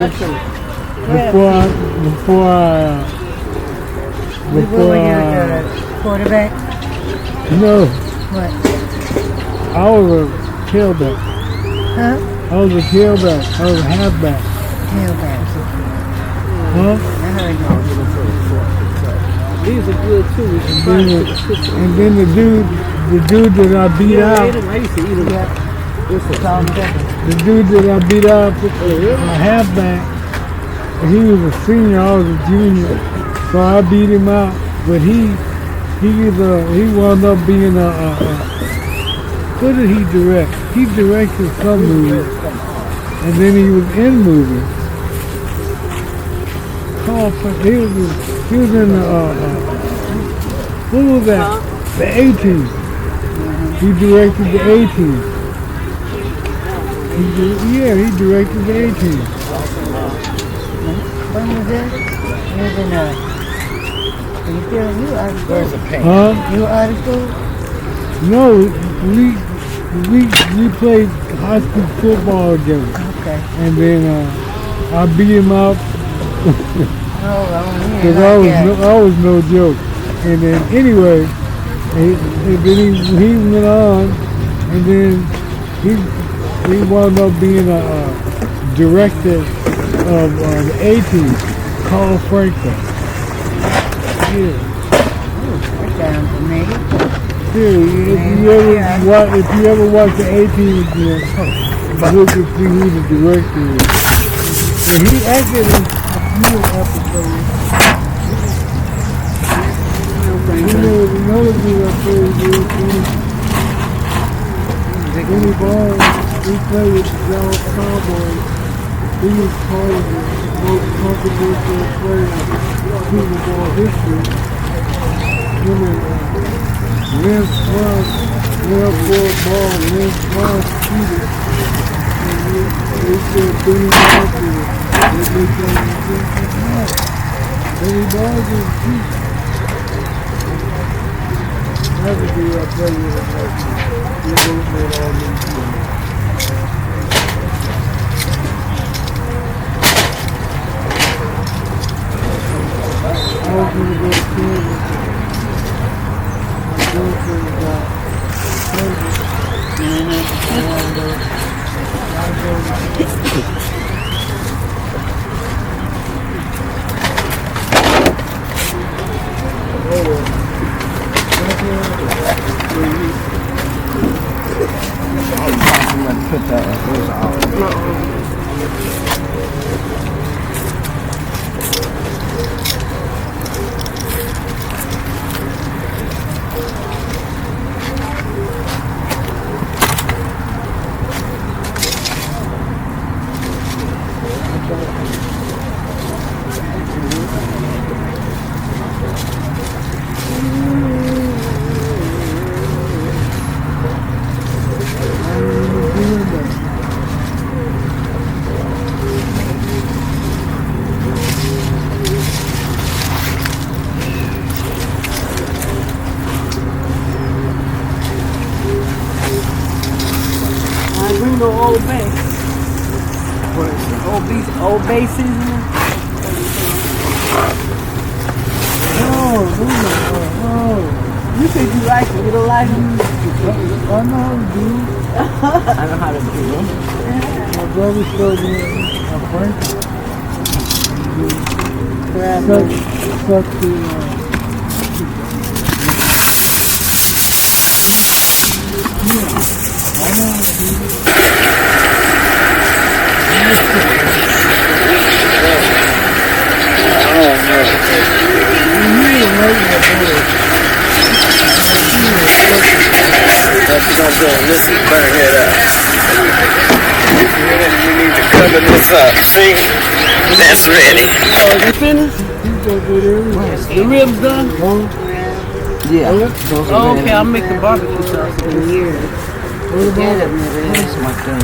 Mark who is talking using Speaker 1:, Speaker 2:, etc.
Speaker 1: Before you're the quarterback?
Speaker 2: No,
Speaker 1: What?
Speaker 2: I was a tailback.
Speaker 1: Huh?
Speaker 2: I was a tailback. I was a halfback.
Speaker 1: Tailback.
Speaker 2: Huh?
Speaker 1: I heard you.
Speaker 3: These are good too.
Speaker 2: And then the dude that I beat out,
Speaker 3: I used to eat them.
Speaker 2: the dude that I beat out, a halfback, he was a senior, I was a junior, so I beat him out. But he wound up being what did he direct? He directed some movies, and then he was in movies. He was in what was that? The A-Team. He directed the A-Team. He directed the A-Team.
Speaker 1: When was it? It was in you out of school?
Speaker 2: Huh?
Speaker 1: You out of school?
Speaker 2: No, we played high school football together.
Speaker 1: Okay.
Speaker 2: And then I beat him out because I was no joke. And then anyway, and then he went on, and then he wound up being a director of the A-Team, Carl Franklin. Yeah.
Speaker 1: That sounds familiar.
Speaker 2: Yeah, if you ever watch the A-Team again, look and see who the director is. And he acted in a few episodes. Another thing I played with Benny Barnes, we played with Dallas Cowboys. He was part of the most controversial player in Super Bowl history. Him and Lynn Swan went up for a ball, and Lynn Swan cheated. And they said Benny Barnes did it. They said, Benny Barnes didn't cheat. Never do I play with him like this. He don't make all these things. I was going to go to Kansas. My girlfriend got pregnant.
Speaker 3: Put that
Speaker 1: Old Bay. Old Bay seasoning?
Speaker 2: Oh.
Speaker 1: You said you like it. You don't like it?
Speaker 2: I know how to do it.
Speaker 1: I know how to do it.
Speaker 2: My brother showed me a Frank. Suck the I know how to do it.
Speaker 4: What you gonna do? Listen, burn it up. You need to cover this up. See? That's ready.
Speaker 3: Oh, is it finished? The ribs done?
Speaker 4: Yeah.
Speaker 3: Oh, okay, I'll make the barbecue sauce.
Speaker 2: What about it?
Speaker 4: That's my thing.